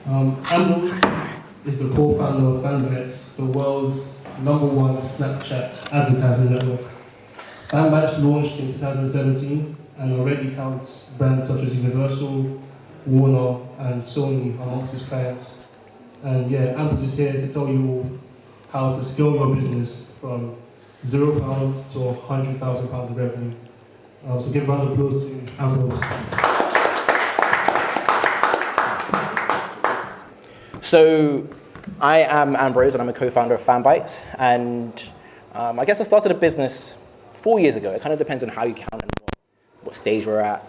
Ambrose is the co-founder of Fanbytes, the world's #1 Snapchat advertising network. Fanbytes launched in 2017 and already counts brands such as Universal, Warner, and Sony amongst its clients. And yeah, Ambrose is here to tell you how to scale your business from £0 to £100,000 of revenue. So give a round of applause to Ambrose. So I am Ambrose and I'm a co-founder of Fanbytes, and I guess I started a business 4 years ago. It kind of depends on how you count and what stage we're at.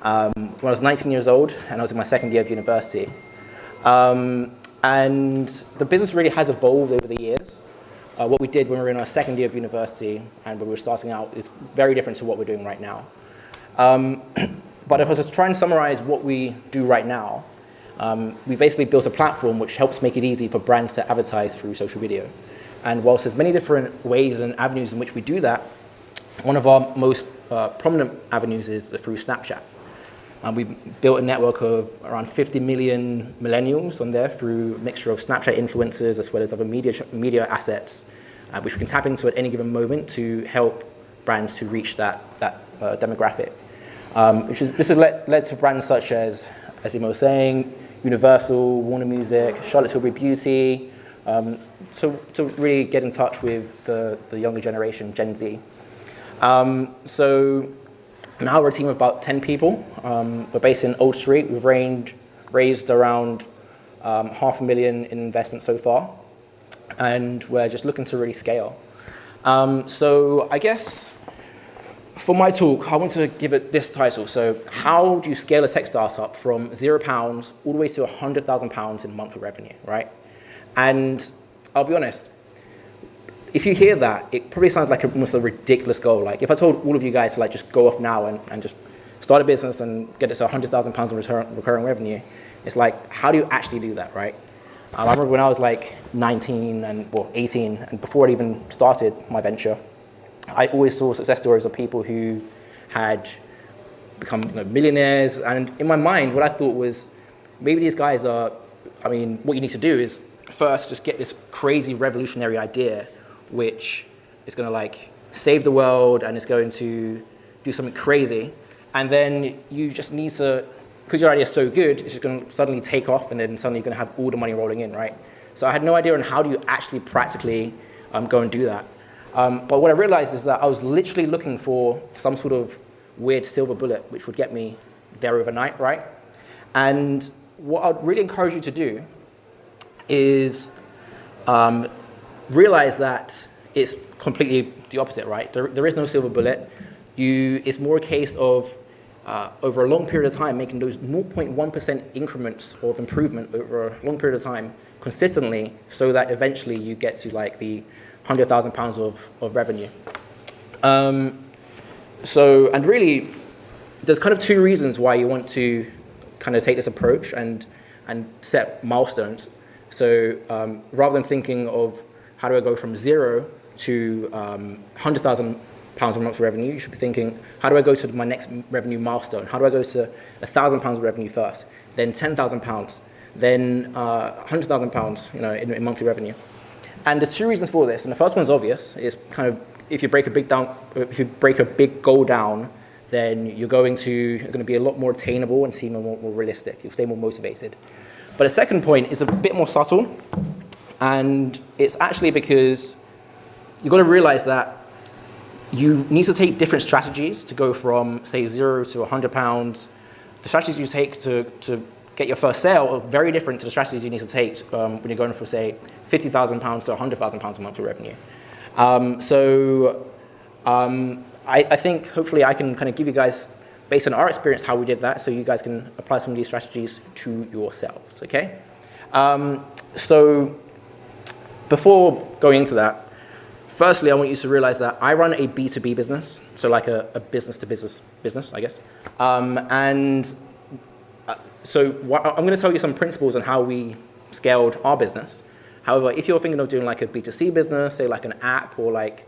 When I was 19 years old and I was in my second year of university. And the business really has evolved over the years. What we did when we were in our second year of university and when we were starting out is very different to what we're doing right now. But if I was to try and summarize what we do right now, we basically built a platform which helps make it easy for brands to advertise through social video. And whilst there's many different ways and avenues in which we do that, one of our most prominent avenues is through Snapchat. We built a network of around 50 million millennials on there through a mixture of Snapchat influencers as well as other media assets, which we can tap into at any given moment to help brands to reach that demographic. This has led to brands such as Imo was saying, Universal, Warner Music, Charlotte Tilbury Beauty, to really get in touch with the younger generation, Gen Z. So now we're a team of about 10 people. We're based in Old Street. We've raised around $500,000 in investment so far, and we're just looking to really scale. So I guess for my talk, I want to give it this title. So how do you scale a tech startup from £0 all the way to £100,000 in monthly revenue, right? And I'll be honest, if you hear that, it probably sounds like almost a ridiculous goal. Like if I told all of you guys to like just go off now and just start a business and get it to £100,000 in recurring revenue, it's like, how do you actually do that, right? I remember when I was like 19 and 18, and before I even started my venture, I always saw success stories of people who had become millionaires. And in my mind, what I thought was, maybe these guys are, what you need to do is first just get this crazy revolutionary idea, which is going to like save the world and is going to do something crazy. And then you just need to, because your idea is so good, it's just going to suddenly take off, and then suddenly you're going to have all the money rolling in, right? So I had no idea on how do you actually practically go and do that. But what I realized is that I was literally looking for some sort of weird silver bullet which would get me there overnight, right? And what I'd really encourage you to do is realize that it's completely the opposite, right? There is no silver bullet. It's more a case of over a long period of time making those 0.1% increments of improvement over a long period of time consistently, so that eventually you get to like the £100,000 of revenue. And really, there's kind of two reasons why you want to kind of take this approach and set milestones. So rather than thinking of how do I go from 0 to £100,000 of monthly revenue, you should be thinking, how do I go to my next revenue milestone? How do I go to £1,000 of revenue first, then £10,000, then £100,000, in monthly revenue? And there's two reasons for this, and the first one's obvious. It's kind of if you break a big goal down, then you're going to be a lot more attainable and seem more realistic. You'll stay more motivated. But the second point is a bit more subtle, and it's actually because you've got to realize that you need to take different strategies to go from, say, 0 to £100. The strategies you take to get your first sale are very different to the strategies you need to take when you're going from, say, £50,000 to £100,000 a month of revenue. I think hopefully I can kind of give you guys, based on our experience, how we did that, so you guys can apply some of these strategies to yourselves, okay? So before going into that, firstly, I want you to realize that I run a B2B business, so like a business-to-business business, I guess. So I'm going to tell you some principles on how we scaled our business. However, if you're thinking of doing like a B2C business, say like an app, or like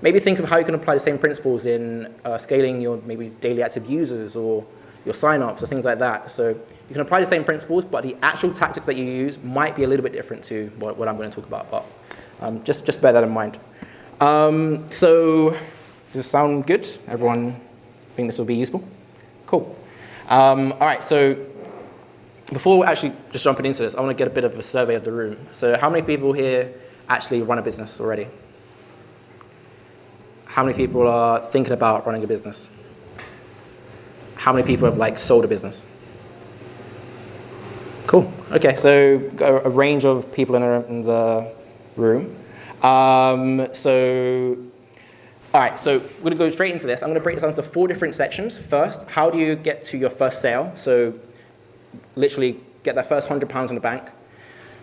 maybe think of how you can apply the same principles in scaling your maybe daily active users or your sign-ups, or things like that. So you can apply the same principles, but the actual tactics that you use might be a little bit different to what I'm going to talk about. But just bear that in mind. So does this sound good? Everyone think this will be useful? Cool. All right, so before actually just jumping into this, I want to get a bit of a survey of the room. So how many people here actually run a business already? How many people are thinking about running a business? How many people have sold a business? Cool. Okay, so got a range of people in the room. All right, so we're going to go straight into this. I'm going to break this down into 4 different sections. First, how do you get to your first sale? So literally get that first £100 in the bank.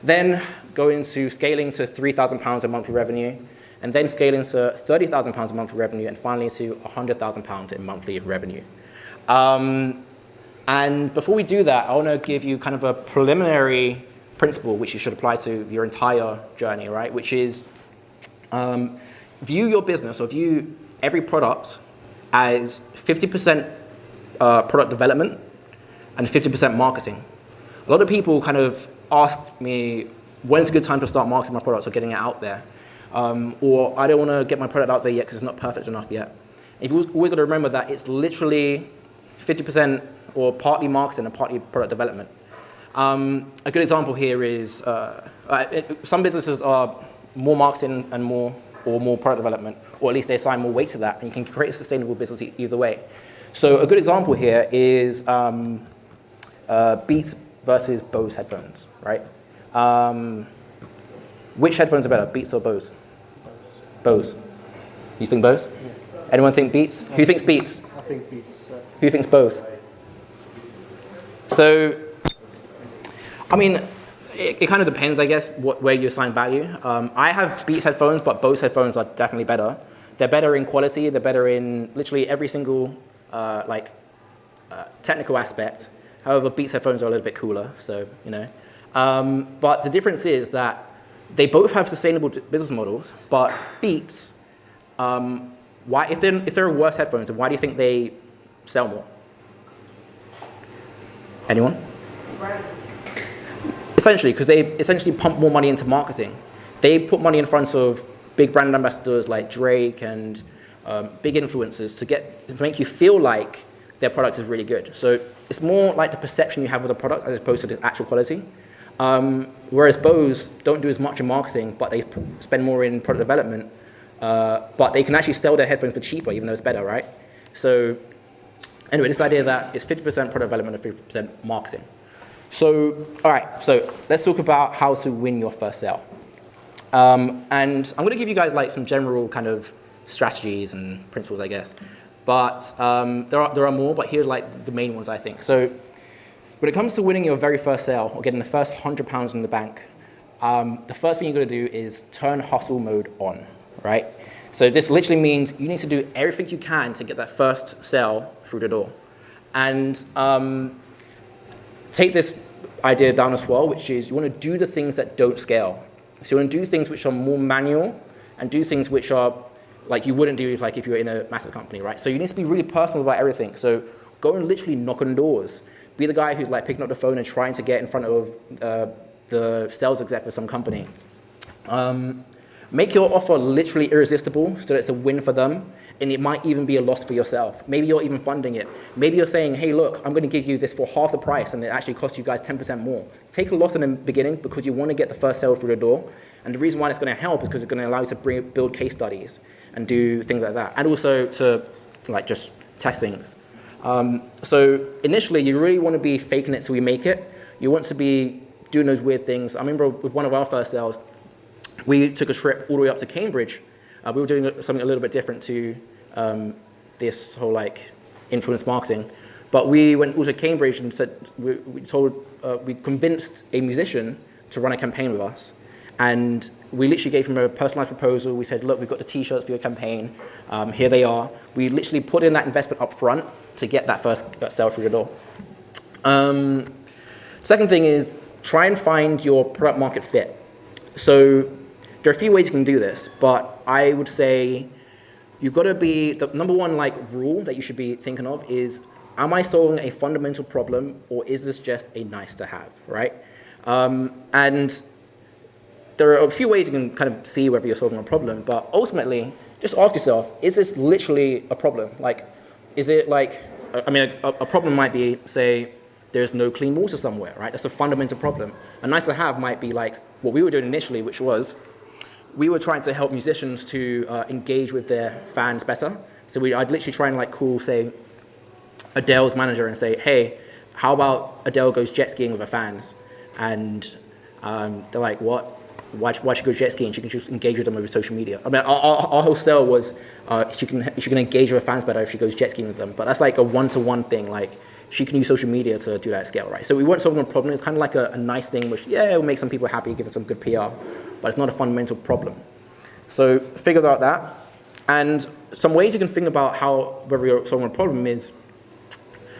Then go into scaling to £3,000 in monthly revenue, and then scaling to £30,000 in monthly revenue, and finally to £100,000 in monthly revenue. And before we do that, I want to give you kind of a preliminary principle which you should apply to your entire journey, right? Which is view your business, or view every product as 50% product development and 50% marketing. A lot of people kind of ask me, when's a good time to start marketing my products or getting it out there? Or I don't want to get my product out there yet because it's not perfect enough yet. And you've always got to remember that it's literally 50% or partly marketing and partly product development. A good example here is some businesses are more marketing and more product development, or at least they assign more weight to that, and you can create a sustainable business either way. So a good example here is Beats versus Bose headphones, right? Which headphones are better, Beats or Bose? Bose. You think Bose? Yeah. Anyone think Beats? Who thinks Beats? I think Beats. Who thinks Bose? So, I mean, it kind of depends, I guess, where you assign value. I have Beats headphones, but Bose headphones are definitely better. They're better in quality. They're better in literally every single technical aspect. However, Beats headphones are a little bit cooler, so, you know. But the difference is that they both have sustainable business models, but Beats, if they're worse headphones, why do you think they sell more? Anyone? Essentially, because they essentially pump more money into marketing. They put money in front of big brand ambassadors like Drake and big influencers to make you feel like their product is really good. So it's more like the perception you have of the product as opposed to the actual quality. Whereas Bose don't do as much in marketing, but they spend more in product development. But they can actually sell their headphones for cheaper, even though it's better, right? So anyway, this idea that it's 50% product development and 50% marketing. So, all right, so let's talk about how to win your first sale. And I'm going to give you guys some general kind of strategies and principles, I guess. But there are more, but here's the main ones, I think. So when it comes to winning your very first sale or getting the first £100 in the bank, the first thing you're going to do is turn hustle mode on, right? So this literally means you need to do everything you can to get that first sale through the door. And take this idea down as well, which is you want to do the things that don't scale. So you want to do things which are more manual and do things which are you wouldn't do if you were in a massive company, right? So you need to be really personal about everything. So go and literally knock on doors. Be the guy who's picking up the phone and trying to get in front of the sales exec for some company. Make your offer literally irresistible so that it's a win for them, and it might even be a loss for yourself. Maybe you're even funding it. Maybe you're saying, hey, look, I'm going to give you this for half the price, and it actually costs you guys 10% more. Take a loss in the beginning because you want to get the first sale through the door. And the reason why it's going to help is because it's going to allow you to build case studies and do things like that. And also to just test things. So initially, you really want to be faking it till you make it. You want to be doing those weird things. I remember with one of our first sales, we took a trip all the way up to Cambridge. We were doing something a little bit different to this whole influence marketing. But we went also to Cambridge and said, we convinced a musician to run a campaign with us. And we literally gave him a personalized proposal. We said, look, we've got the t-shirts for your campaign. Here they are. We literally put in that investment up front to get that first sale through the door. Second thing is try and find your product market fit. So there are a few ways you can do this, but I would say you've got to be, the number one rule that you should be thinking of is am I solving a fundamental problem, or is this just a nice to have, right? And there are a few ways you can kind of see whether you're solving a problem, but ultimately, just ask yourself, is this literally a problem? Like, is it like, I mean, a problem might be, say, there's no clean water somewhere, right? That's a fundamental problem. A nice to have might be like what we were doing initially, which was we were trying to help musicians to engage with their fans better. So I'd literally try and like call, say, Adele's manager and say, hey, how about Adele goes jet skiing with her fans? And they're like, what? Why should she go jet skiing? She can just engage with them over social media. I mean, our whole sell was she can engage with her fans better if she goes jet skiing with them. But that's like a one-to-one thing. Like, she can use social media to do that at scale, right? So we weren't solving a problem. It's kind of like a nice thing, which, yeah, it'll make some people happy, give it some good PR, but it's not a fundamental problem. So figure out that. And some ways you can think about whether you're solving a problem is,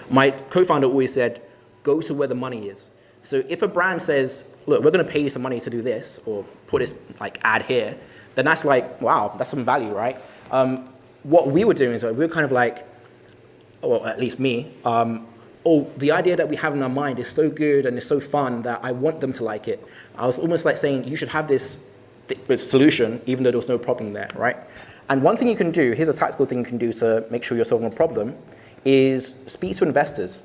my co-founder always said, go to where the money is. So if a brand says, look, we're going to pay you some money to do this, or put this like ad here, then that's like, wow, that's some value, right? What we were doing is we were kind of like, well, at least me, the idea that we have in our mind is so good and it's so fun that I want them to like it. I was almost like saying, you should have this solution, even though there was no problem there, right? And one thing you can do, here's a tactical thing you can do to make sure you're solving a problem, is speak to investors.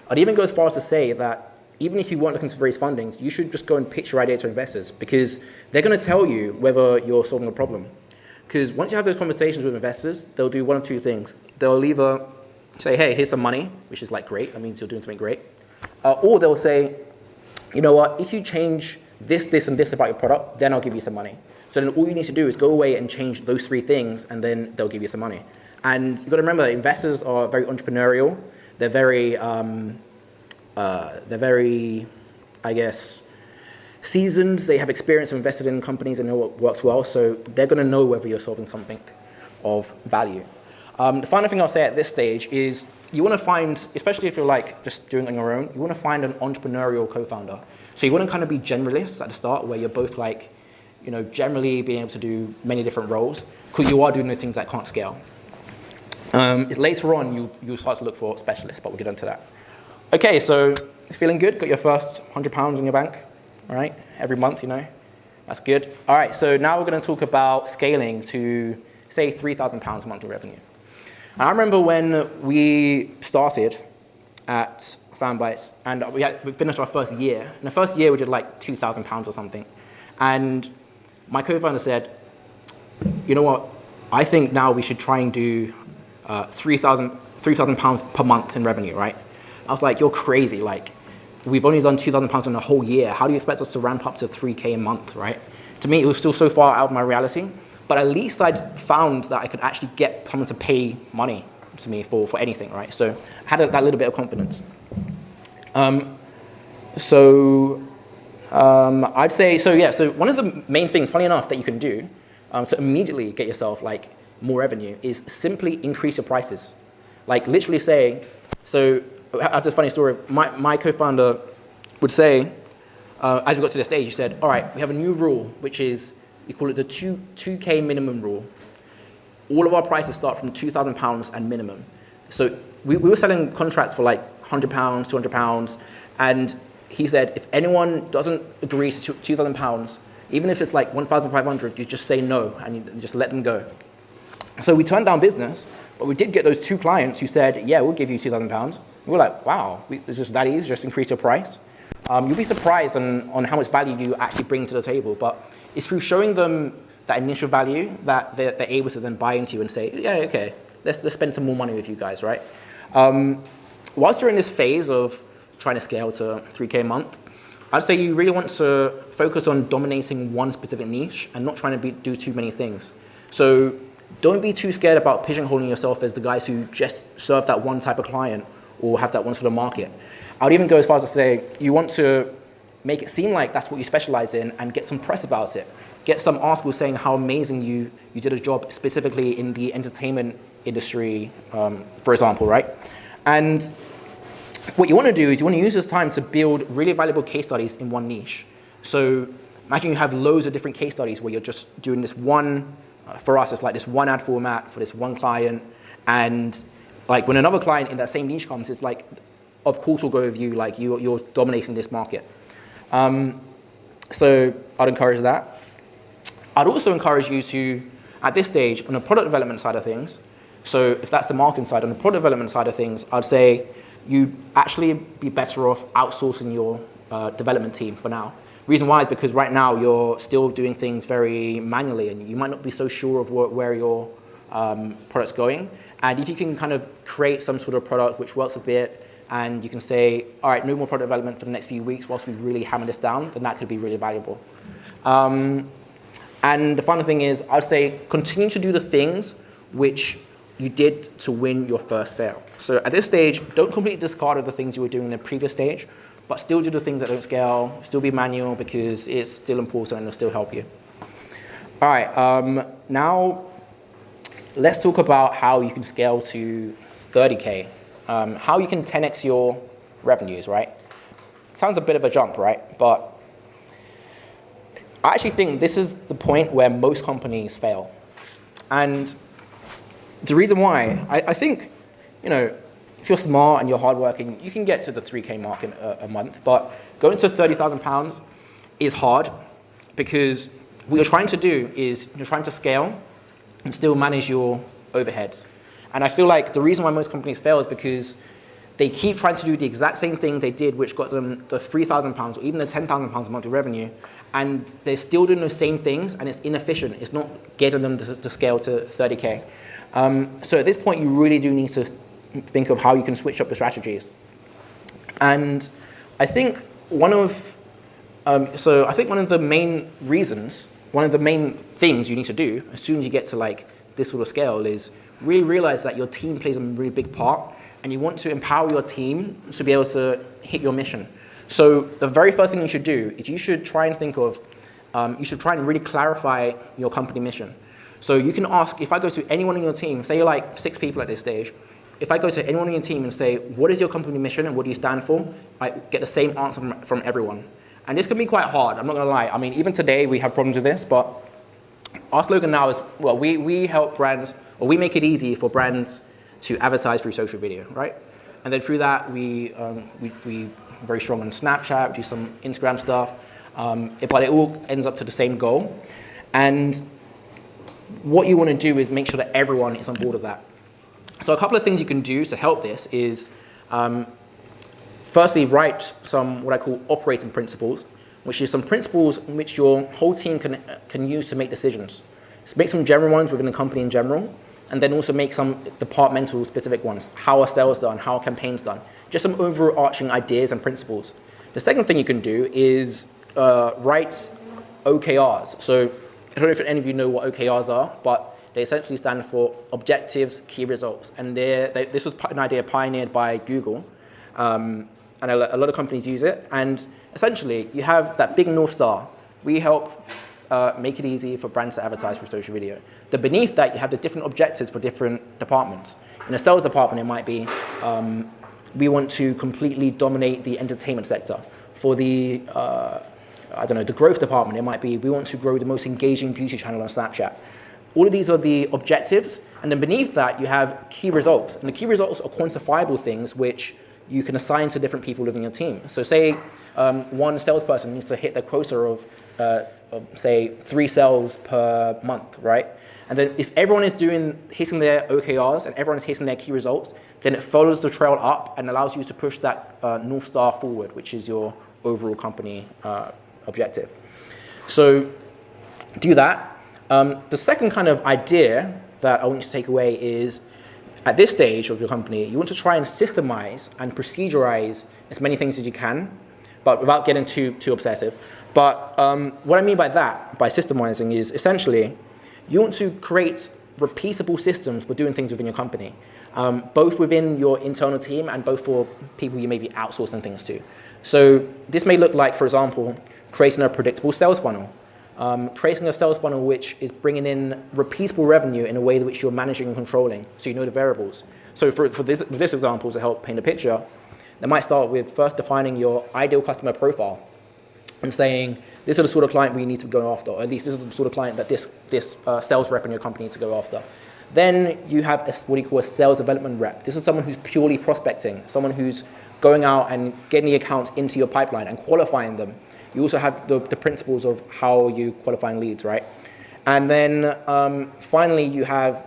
I'd even go as far as to say that even if you weren't looking to raise funding, you should just go and pitch your idea to investors, because they're going to tell you whether you're solving a problem. Because once you have those conversations with investors, they'll do one of two things. They'll either say, hey, here's some money, which is like great, that means you're doing something great. Or they'll say, you know what, if you change this, this, and this about your product, then I'll give you some money. So then all you need to do is go away and change those three things, and then they'll give you some money. And you've got to remember that investors are very entrepreneurial. They're very, I guess, seasoned. They have experience of invested in companies and know what works well. So they're going to know whether you're solving something of value. The final thing I'll say at this stage is you want to find, especially if you're like just doing it on your own, you want to find an entrepreneurial co-founder. So you want to kind of be generalists at the start, where you're both like, you know, generally being able to do many different roles, because you are doing the things that can't scale. Later on, you'll start to look for specialists, but we'll get into that. Okay, so feeling good? Got your first £100 in your bank, all right? Every month, you know, that's good. All right, so now we're going to talk about scaling to, say, £3,000 monthly revenue. And I remember when we started at Fanbytes, and we finished our first year. In the first year, we did like £2,000 or something. And my co-founder said, you know what, I think now we should try and do £3,000 per month in revenue, right? I was like, you're crazy. Like, we've only done £2,000 in a whole year. How do you expect us to ramp up to 3K a month, right? To me, it was still so far out of my reality. But at least I'd found that I could actually get someone to pay money to me for anything, right? So I had that little bit of confidence. I'd say, so one of the main things, funny enough, that you can do to immediately get yourself like more revenue is simply increase your prices. Like literally say, so I have this funny story. My co-founder would say, as we got to the stage, he said, all right, we have a new rule, which is, we call it the 2K minimum rule. All of our prices start from £2,000 and minimum. So we were selling contracts for like £100, £200, and he said, if anyone doesn't agree to £2,000, even if it's like 1,500, you just say no and you just let them go. So we turned down business, but we did get those two clients who said, yeah, we'll give you £2,000. We were like, wow, it's just that easy, just increase your price. You'll be surprised on how much value you actually bring to the table, but it's through showing them that initial value that they're able to then buy into and say, yeah, okay, let's spend some more money with you guys, right? Whilst you're in this phase of trying to scale to 3K a month, I'd say you really want to focus on dominating one specific niche and not trying to do too many things. So don't be too scared about pigeonholing yourself as the guys who just serve that one type of client or have that one sort of market. I would even go as far as to say you want to make it seem like that's what you specialize in and get some press about it. Get some articles saying how amazing you did a job specifically in the entertainment industry, for example, right? And what you want to do is you want to use this time to build really valuable case studies in one niche. So imagine you have loads of different case studies where you're just doing this one, for us, it's like this one ad format for this one client, and Like when another client in that same niche comes, it's like, of course we'll go with you, like you're dominating this market. So I'd encourage that. I'd also encourage you to, at this stage, on the product development side of things, so if that's the marketing side, on the product development side of things, I'd say you'd actually be better off outsourcing your development team for now. Reason why is because right now you're still doing things very manually and you might not be so sure of where your product's going. And if you can kind of create some sort of product which works a bit and you can say, all right, no more product development for the next few weeks whilst we really hammer this down, then that could be really valuable. And the final thing is, I'd say continue to do the things which you did to win your first sale. So at this stage, don't completely discard the things you were doing in the previous stage, but still do the things that don't scale, still be manual because it's still important and it'll still help you. All right, now let's talk about how you can scale to 30K, how you can 10x your revenues, right? Sounds a bit of a jump, right? But I actually think this is the point where most companies fail. And the reason why, I think, if you're smart and you're hardworking, you can get to the 3K mark in a month, but going to £30,000 is hard because what you're trying to do is you're trying to scale and still manage your overheads. And I feel like the reason why most companies fail is because they keep trying to do the exact same things they did, which got them the £3,000 or even the £10,000 a month of revenue, and they're still doing those same things, and it's inefficient. It's not getting them to scale to 30K. So at this point, you really do need to think of how you can switch up the strategies. And I think one of the main reasons, one of the main things you need to do as soon as you get to like this sort of scale is really realize that your team plays a really big part, and you want to empower your team to be able to hit your mission. So the very first thing you should do is you should try and think of, you should try and really clarify your company mission. So you can ask, if I go to anyone in your team, say you're like 6 people at this stage, if I go to anyone in your team and say, what is your company mission and what do you stand for? I get the same answer from everyone. And this can be quite hard, I'm not gonna lie. I mean, even today we have problems with this, but our slogan now is, well, we help brands, or we make it easy for brands to advertise through social video, right? And then through that, we very strong on Snapchat, do some Instagram stuff, but it all ends up to the same goal. And what you want to do is make sure that everyone is on board with that. So a couple of things you can do to help this is, firstly, write some what I call operating principles, which is some principles which your whole team can use to make decisions. So make some general ones within the company in general, and then also make some departmental specific ones. How are sales done? How are campaigns done? Just some overarching ideas and principles. The second thing you can do is write OKRs. So I don't know if any of you know what OKRs are, but they essentially stand for Objectives, Key Results. And this was an idea pioneered by Google, and a lot of companies use it. And essentially, you have that big North Star. We help make it easy for brands to advertise through social video. Then beneath that, you have the different objectives for different departments. In the sales department, it might be, we want to completely dominate the entertainment sector. For the, the growth department, it might be, we want to grow the most engaging beauty channel on Snapchat. All of these are the objectives, and then beneath that, you have key results. And the key results are quantifiable things which you can assign to different people within your team. So say one salesperson needs to hit their quota of say 3 sales per month, right? And then if everyone is hitting their OKRs and everyone is hitting their key results, then it follows the trail up and allows you to push that North Star forward, which is your overall company objective. So do that. The second kind of idea that I want you to take away is, at this stage of your company, you want to try and systemize and procedurize as many things as you can, but without getting too obsessive. But what I mean by that, by systemizing, is essentially you want to create repeatable systems for doing things within your company, both within your internal team and both for people you may be outsourcing things to. So this may look like, for example, creating a predictable sales funnel, creating a sales funnel which is bringing in repeatable revenue in a way which you're managing and controlling, so you know the variables. So for this example, to help paint a picture, they might start with first defining your ideal customer profile and saying, this is the sort of client we need to go after, or at least this is the sort of client that this sales rep in your company needs to go after. Then you have what you call a sales development rep. This is someone who's purely prospecting, someone who's going out and getting the accounts into your pipeline and qualifying them. You also have the principles of how you qualifying leads, right? And then finally, you have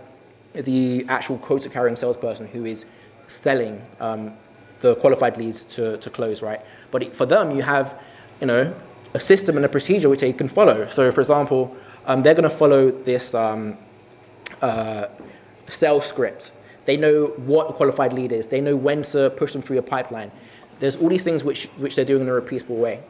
the actual quota-carrying salesperson who is selling the qualified leads to close, right? But for them, you have, a system and a procedure which they can follow. So, for example, they're going to follow this sales script. They know what a qualified lead is. They know when to push them through your pipeline. There's all these things which they're doing in a repeatable way.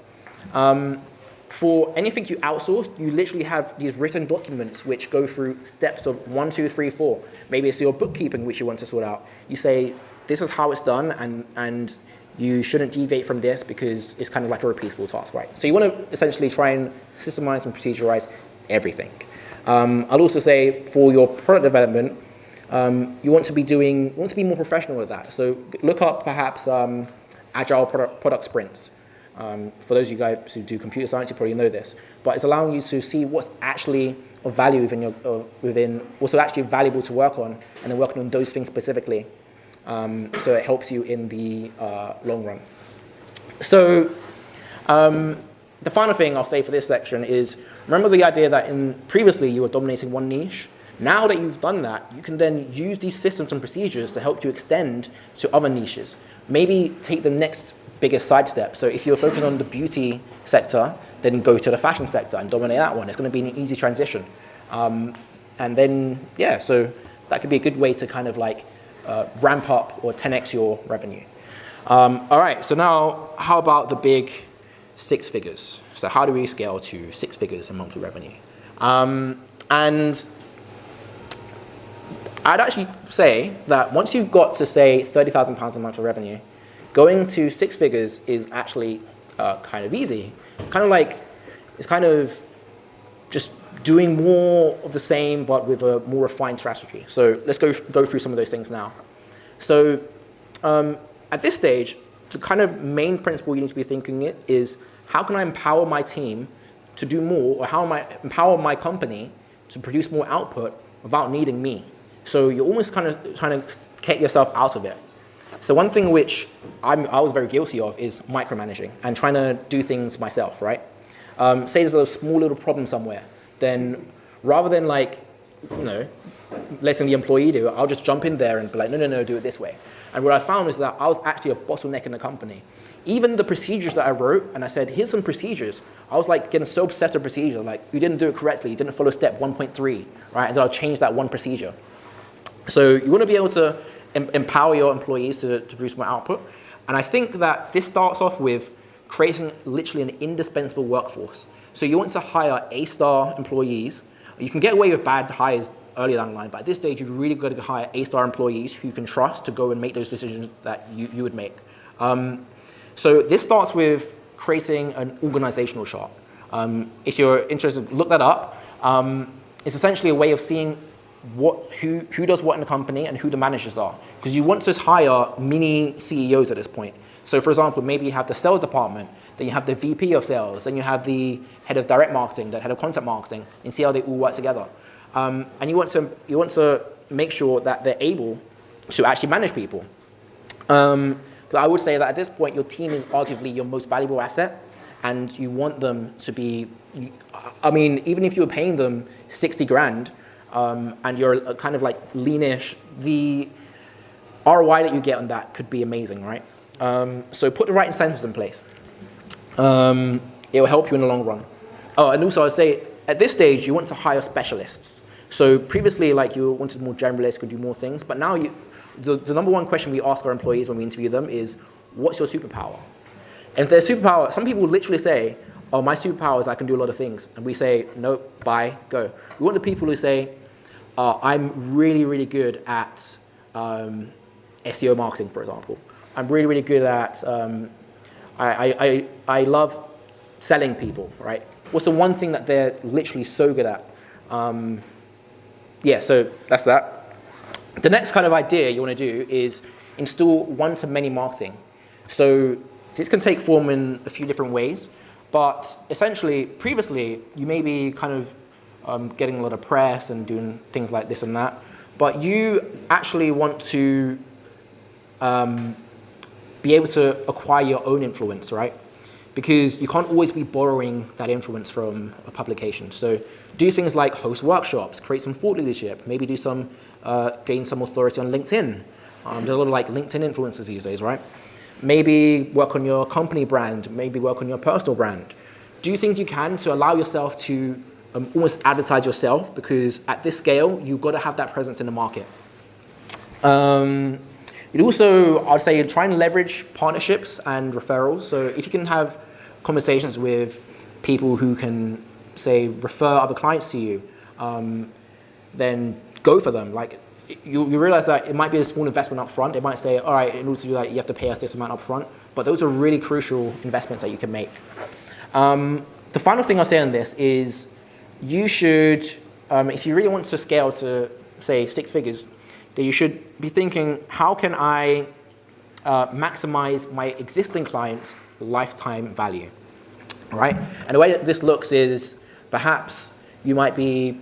For anything you outsource, you literally have these written documents which go through steps of 1, 2, 3, 4. Maybe it's your bookkeeping which you want to sort out. You say, this is how it's done, and you shouldn't deviate from this because it's kind of like a repeatable task, right? So you want to essentially try and systemize and procedurize everything. I'll also say for your product development, you want to be more professional with that. So look up perhaps agile product sprints. For those of you guys who do computer science, you probably know this, but it's allowing you to see what's actually of value within what's actually valuable to work on, and then working on those things specifically. So it helps you in the long run. So the final thing I'll say for this section is, remember the idea that previously you were dominating one niche. Now that you've done that, you can then use these systems and procedures to help you extend to other niches. Maybe take the next biggest sidestep. So if you're focusing on the beauty sector, then go to the fashion sector and dominate that one. It's going to be an easy transition. And then, so that could be a good way to kind of like ramp up or 10x your revenue. All right, so now how about the big 6 figures? So how do we scale to 6 figures in monthly revenue? And I'd actually say that once you've got to say £30,000 a month of revenue, going to 6 figures is actually kind of easy. It's kind of just doing more of the same, but with a more refined strategy. So let's go through some of those things now. So at this stage, the kind of main principle you need to be thinking is, how can I empower my team to do more, or how am I empower my company to produce more output without needing me? So you're almost kind of trying to get yourself out of it. So one thing which I was very guilty of is micromanaging and trying to do things myself, right? Say there's a small little problem somewhere, then rather than letting the employee do it, I'll just jump in there and be like, no, do it this way. And what I found is that I was actually a bottleneck in the company. Even the procedures that I wrote, and I said, here's some procedures, I was like getting so obsessed with procedure, like you didn't do it correctly, you didn't follow step 1.3, right? And then I'll change that one procedure. So you want to be able to empower your employees to produce more output. And I think that this starts off with creating literally an indispensable workforce. So you want to hire A-star employees. You can get away with bad hires earlier down the line, but at this stage, you've really got to hire A-star employees who you can trust to go and make those decisions that you would make. So this starts with creating an organizational chart. If you're interested, look that up. It's essentially a way of seeing who does what in the company and who the managers are. Because you want to hire mini CEOs at this point. So for example, maybe you have the sales department, then you have the VP of sales, then you have the head of direct marketing, the head of content marketing, and see how they all work together. And you want to make sure that they're able to actually manage people. Because I would say that at this point, your team is arguably your most valuable asset, and you want them to be, even if you're paying them 60 grand, and you're kind of like leanish, the ROI that you get on that could be amazing, right? So put the right incentives in place. It will help you in the long run. Oh, and also I'd say at this stage, you want to hire specialists. So previously, you wanted more generalists, could do more things, but now the number one question we ask our employees when we interview them is, what's your superpower? And if their superpower, some people literally say, oh, my superpower is I can do a lot of things. And we say, no, bye, go. We want the people who say, I'm really, really good at SEO marketing, for example. I'm really, really good at, I love selling people, right? What's the one thing that they're literally so good at? So that's that. The next kind of idea you want to do is install one-to-many marketing. So this can take form in a few different ways, but essentially, previously, you may be kind of getting a lot of press and doing things like this and that, but you actually want to be able to acquire your own influence, right? Because you can't always be borrowing that influence from a publication. So do things like host workshops, create some thought leadership, maybe do some, gain some authority on LinkedIn. There's a lot of like LinkedIn influencers these days, right? Maybe work on your company brand, maybe work on your personal brand. Do things you can to allow yourself to almost advertise yourself, because at this scale, you've got to have that presence in the market. You'd also, I'd say, try and leverage partnerships and referrals. So if you can have conversations with people who can, say, refer other clients to you, then go for them. Like, you realize that it might be a small investment up front. It might say, all right, in order to do that, you have to pay us this amount up front. But those are really crucial investments that you can make. The final thing I'll say on this is you should, if you really want to scale to, say, 6 figures, then you should be thinking, how can I maximize my existing clients' lifetime value, all right? And the way that this looks is perhaps you might be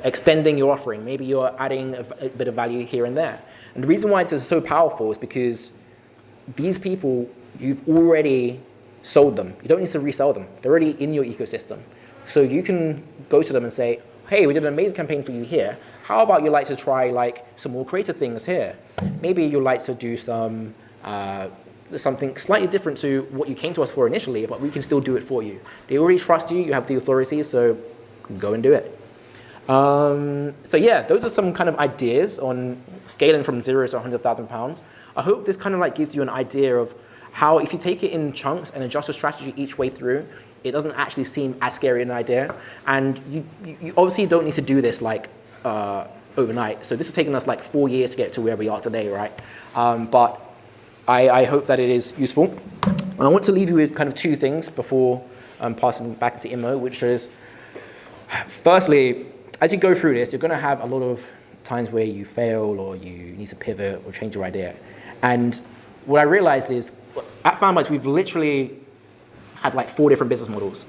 extending your offering. Maybe you're adding a bit of value here and there. And the reason why this is so powerful is because these people, you've already sold them. You don't need to resell them. They're already in your ecosystem. So you can go to them and say, hey, we did an amazing campaign for you here. How about you like to try like some more creative things here? Maybe you'd like to do some something slightly different to what you came to us for initially, but we can still do it for you. They already trust you. You have the authority, so go and do it. So yeah, those are some kind of ideas on scaling from 0 to £100,000. I hope this kind of like gives you an idea of how, if you take it in chunks and adjust your strategy each way through, it doesn't actually seem as scary an idea. And you obviously don't need to do this like overnight. So this has taken us like 4 years to get to where we are today, right? But I hope that it is useful. And I want to leave you with kind of 2 things before passing back to Immo, which is, firstly, as you go through this, you're going to have a lot of times where you fail or you need to pivot or change your idea. And what I realized is, at FoundBytes, we've literally had like 4 different business models.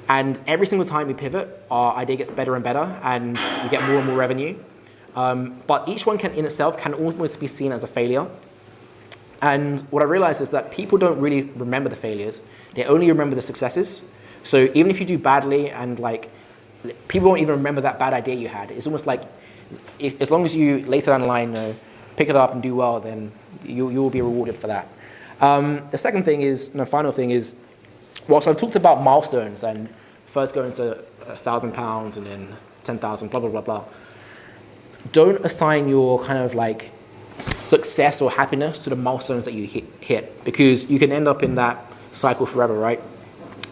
And every single time we pivot, our idea gets better and better, and we get more and more revenue. But each one can, in itself, can almost be seen as a failure. And what I realized is that people don't really remember the failures. They only remember the successes. So even if you do badly and like, people won't even remember that bad idea you had. It's almost like, as long as you later down the line pick it up and do well, then you will be rewarded for that. The second thing is, final thing is, whilst I've talked about milestones and first going to £1,000 and then 10,000, blah, blah, blah, blah, don't assign your kind of like success or happiness to the milestones that you hit, because you can end up in that cycle forever, right?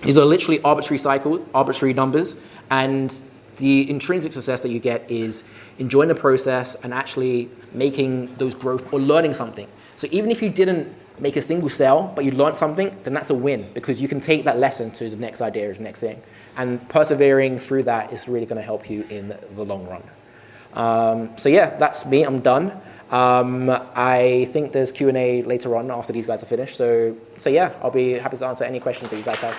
These are literally arbitrary numbers, and the intrinsic success that you get is enjoying the process and actually making those growth or learning something. So even if you didn't make a single sale, but you learned something, then that's a win, because you can take that lesson to the next idea or the next thing. And persevering through that is really going to help you in the long run. So yeah, that's me. I'm done. I think there's Q&A later on after these guys are finished. So yeah, I'll be happy to answer any questions that you guys have.